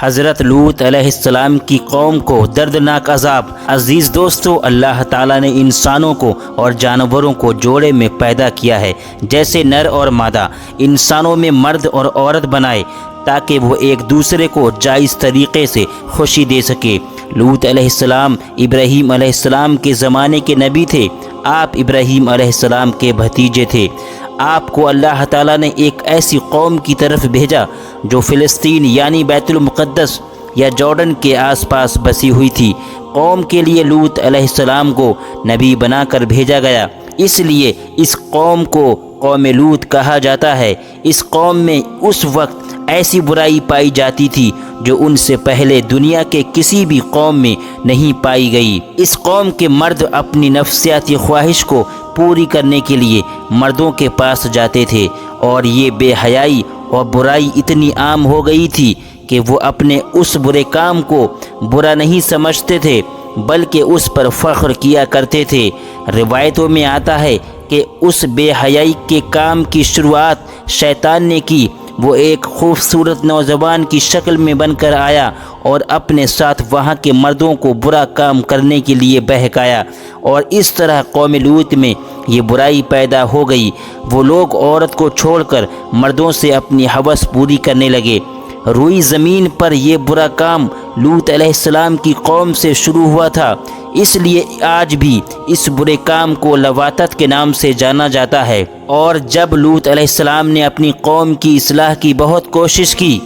حضرت لوط علیہ السلام کی قوم کو دردناک عذاب۔ عزیز دوستو، اللہ تعالیٰ نے انسانوں کو اور جانوروں کو جوڑے میں پیدا کیا ہے، جیسے نر اور مادہ انسانوں میں مرد اور عورت بنائے تاکہ وہ ایک دوسرے کو جائز طریقے سے خوشی دے سکے۔ لوط علیہ السلام ابراہیم علیہ السلام کے زمانے کے نبی تھے۔ آپ ابراہیم علیہ السلام کے بھتیجے تھے۔ آپ کو اللہ تعالیٰ نے ایک ایسی قوم کی طرف بھیجا جو فلسطین یعنی بیت المقدس یا جارڈن کے آس پاس بسی ہوئی تھی۔ قوم کے لیے لوط علیہ السلام کو نبی بنا کر بھیجا گیا، اس لیے اس قوم کو قوم لوط کہا جاتا ہے۔ اس قوم میں اس وقت ایسی برائی پائی جاتی تھی جو ان سے پہلے دنیا کے کسی بھی قوم میں نہیں پائی گئی۔ اس قوم کے مرد اپنی نفسیاتی خواہش کو پوری کرنے کے لیے مردوں کے پاس جاتے تھے، اور یہ بے حیائی اور برائی اتنی عام ہو گئی تھی کہ وہ اپنے اس برے کام کو برا نہیں سمجھتے تھے بلکہ اس پر فخر کیا کرتے تھے۔ روایتوں میں آتا ہے کہ اس بے حیائی کے کام کی شروعات شیطان نے کی۔ وہ ایک خوبصورت نوجوان کی شکل میں بن کر آیا اور اپنے ساتھ وہاں کے مردوں کو برا کام کرنے کے لیے بہکایا، اور اس طرح قوم لوط میں یہ برائی پیدا ہو گئی۔ وہ لوگ عورت کو چھوڑ کر مردوں سے اپنی ہوس پوری کرنے لگے۔ روئی زمین پر یہ برا کام لوط علیہ السلام کی قوم سے شروع ہوا تھا، اس لیے آج بھی اس برے کام کو لواطت کے نام سے جانا جاتا ہے۔ اور جب لوط علیہ السلام نے اپنی قوم کی اصلاح کی بہت کوشش کی،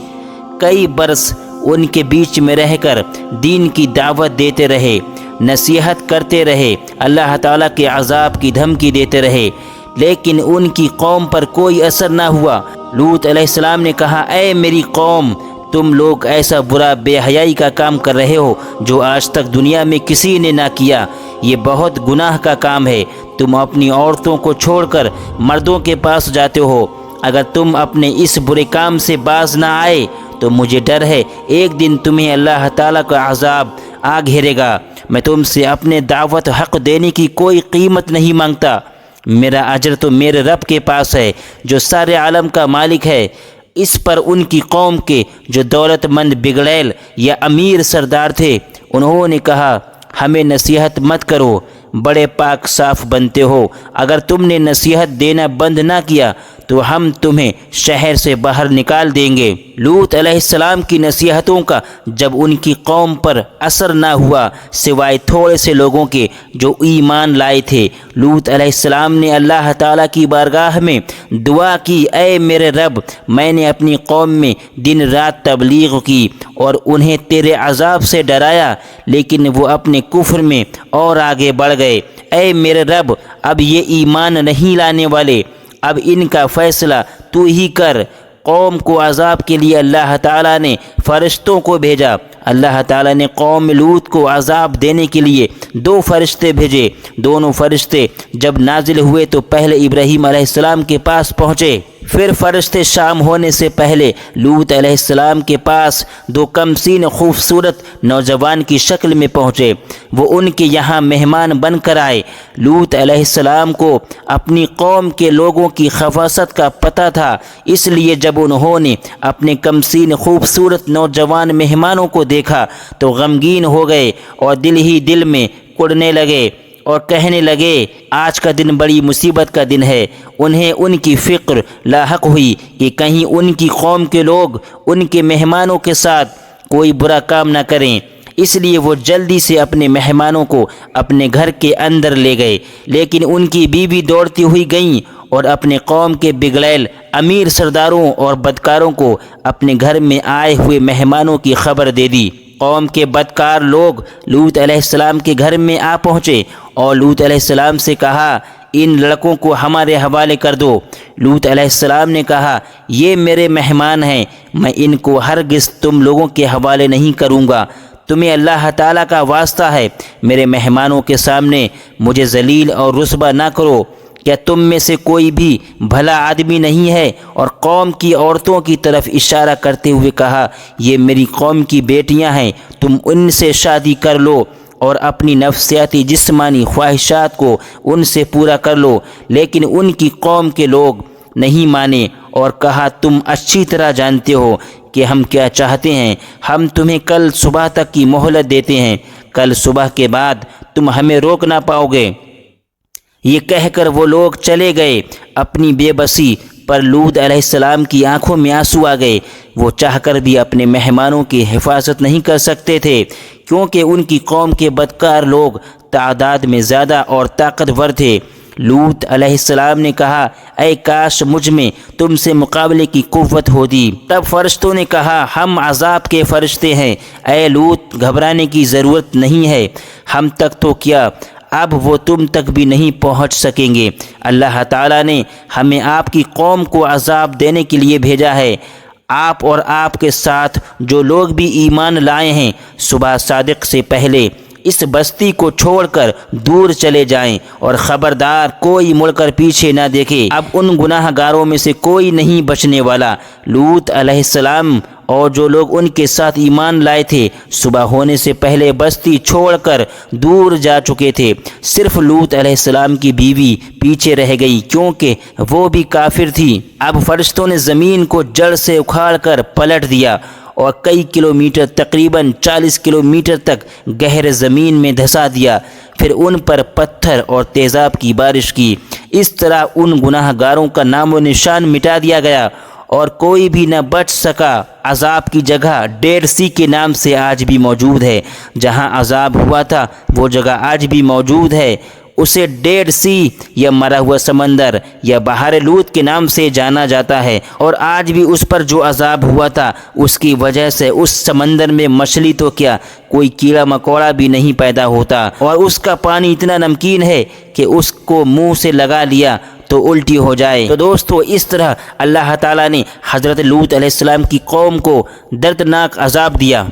کئی برس ان کے بیچ میں رہ کر دین کی دعوت دیتے رہے، نصیحت کرتے رہے، اللہ تعالیٰ کے عذاب کی دھمکی دیتے رہے، لیکن ان کی قوم پر کوئی اثر نہ ہوا۔ لوط علیہ السلام نے کہا، اے میری قوم، تم لوگ ایسا برا بے حیائی کا کام کر رہے ہو جو آج تک دنیا میں کسی نے نہ کیا۔ یہ بہت گناہ کا کام ہے۔ تم اپنی عورتوں کو چھوڑ کر مردوں کے پاس جاتے ہو۔ اگر تم اپنے اس برے کام سے باز نہ آئے تو مجھے ڈر ہے ایک دن تمہیں اللہ تعالیٰ کا عذاب آ گھیرے گا۔ میں تم سے اپنے دعوت حق دینے کی کوئی قیمت نہیں مانگتا۔ میرا اجر تو میرے رب کے پاس ہے جو سارے عالم کا مالک ہے۔ اس پر ان کی قوم کے جو دولت مند بگڑیل یا امیر سردار تھے، انہوں نے کہا، ہمیں نصیحت مت کرو، بڑے پاک صاف بنتے ہو۔ اگر تم نے نصیحت دینا بند نہ کیا تو ہم تمہیں شہر سے باہر نکال دیں گے۔ لوط علیہ السلام کی نصیحتوں کا جب ان کی قوم پر اثر نہ ہوا سوائے تھوڑے سے لوگوں کے جو ایمان لائے تھے، لوط علیہ السلام نے اللہ تعالیٰ کی بارگاہ میں دعا کی، اے میرے رب، میں نے اپنی قوم میں دن رات تبلیغ کی اور انہیں تیرے عذاب سے ڈرایا، لیکن وہ اپنے کفر میں اور آگے بڑھ گئے۔ اے میرے رب، اب یہ ایمان نہیں لانے والے، اب ان کا فیصلہ تو ہی کر۔ قوم کو عذاب کے لیے اللہ تعالیٰ نے فرشتوں کو بھیجا۔ اللہ تعالیٰ نے قوم لوط کو عذاب دینے کے لیے 2 فرشتے بھیجے۔ دونوں فرشتے جب نازل ہوئے تو پہلے ابراہیم علیہ السلام کے پاس پہنچے، پھر فرشتے شام ہونے سے پہلے لوط علیہ السلام کے پاس 2 کمسین خوبصورت نوجوان کی شکل میں پہنچے۔ وہ ان کے یہاں مہمان بن کر آئے۔ لوط علیہ السلام کو اپنی قوم کے لوگوں کی خباثت کا پتہ تھا، اس لیے جب انہوں نے اپنے کمسین خوبصورت نوجوان مہمانوں کو دیکھا تو غمگین ہو گئے اور دل ہی دل میں کڑنے لگے اور کہنے لگے، آج کا دن بڑی مصیبت کا دن ہے۔ انہیں ان کی فکر لاحق ہوئی کہ کہیں ان کی قوم کے لوگ ان کے مہمانوں کے ساتھ کوئی برا کام نہ کریں، اس لیے وہ جلدی سے اپنے مہمانوں کو اپنے گھر کے اندر لے گئے، لیکن ان کی بیوی دوڑتی ہوئی گئیں اور اپنے قوم کے بگڑیل امیر سرداروں اور بدکاروں کو اپنے گھر میں آئے ہوئے مہمانوں کی خبر دے دی۔ قوم کے بدکار لوگ لوط علیہ السلام کے گھر میں آ پہنچے اور لوط علیہ السلام سے کہا، ان لڑکوں کو ہمارے حوالے کر دو۔ لوط علیہ السلام نے کہا، یہ میرے مہمان ہیں، میں ان کو ہرگز تم لوگوں کے حوالے نہیں کروں گا۔ تمہیں اللہ تعالیٰ کا واسطہ ہے، میرے مہمانوں کے سامنے مجھے ذلیل اور رسوا نہ کرو۔ کیا تم میں سے کوئی بھی بھلا آدمی نہیں ہے؟ اور قوم کی عورتوں کی طرف اشارہ کرتے ہوئے کہا، یہ میری قوم کی بیٹیاں ہیں، تم ان سے شادی کر لو اور اپنی نفسیاتی جسمانی خواہشات کو ان سے پورا کر لو۔ لیکن ان کی قوم کے لوگ نہیں مانے اور کہا، تم اچھی طرح جانتے ہو کہ ہم کیا چاہتے ہیں، ہم تمہیں کل صبح تک کی مہلت دیتے ہیں، کل صبح کے بعد تم ہمیں روک نہ پاؤ گے۔ یہ کہہ کر وہ لوگ چلے گئے۔ اپنی بے بسی پر لوط علیہ السلام کی آنکھوں میں آنسو آ گئے۔ وہ چاہ کر بھی اپنے مہمانوں کی حفاظت نہیں کر سکتے تھے، کیونکہ ان کی قوم کے بدکار لوگ تعداد میں زیادہ اور طاقتور تھے۔ لوط علیہ السلام نے کہا، اے کاش مجھ میں تم سے مقابلے کی قوت ہوتی۔ تب فرشتوں نے کہا، ہم عذاب کے فرشتے ہیں، اے لوط گھبرانے کی ضرورت نہیں ہے، ہم تک تو کیا اب وہ تم تک بھی نہیں پہنچ سکیں گے۔ اللہ تعالیٰ نے ہمیں آپ کی قوم کو عذاب دینے کے لیے بھیجا ہے۔ آپ اور آپ کے ساتھ جو لوگ بھی ایمان لائے ہیں صبح صادق سے پہلے اس بستی کو چھوڑ کر دور چلے جائیں، اور خبردار کوئی مڑ کر پیچھے نہ دیکھے۔ اب ان گناہ گاروں میں سے کوئی نہیں بچنے والا۔ لوط علیہ السلام اور جو لوگ ان کے ساتھ ایمان لائے تھے صبح ہونے سے پہلے بستی چھوڑ کر دور جا چکے تھے۔ صرف لوط علیہ السلام کی بیوی پیچھے رہ گئی، کیونکہ وہ بھی کافر تھی۔ اب فرشتوں نے زمین کو جڑ سے اکھاڑ کر پلٹ دیا اور کئی کلومیٹر، تقریباً 40 کلومیٹر تک گہر زمین میں دھسا دیا۔ پھر ان پر پتھر اور تیزاب کی بارش کی۔ اس طرح ان گناہ گاروں کا نام و نشان مٹا دیا گیا اور کوئی بھی نہ بچ سکا۔ عذاب کی جگہ ڈیڈ سی کے نام سے آج بھی موجود ہے۔ جہاں عذاب ہوا تھا وہ جگہ آج بھی موجود ہے۔ اسے ڈیڈ سی یا مرا ہوا سمندر یا بحر لوط کے نام سے جانا جاتا ہے، اور آج بھی اس پر جو عذاب ہوا تھا اس کی وجہ سے اس سمندر میں مچھلی تو کیا کوئی کیڑا مکوڑا بھی نہیں پیدا ہوتا، اور اس کا پانی اتنا نمکین ہے کہ اس کو منہ سے لگا لیا تو الٹی ہو جائے۔ تو دوستو، اس طرح اللہ تعالیٰ نے حضرت لوط علیہ السلام کی قوم کو دردناک عذاب دیا۔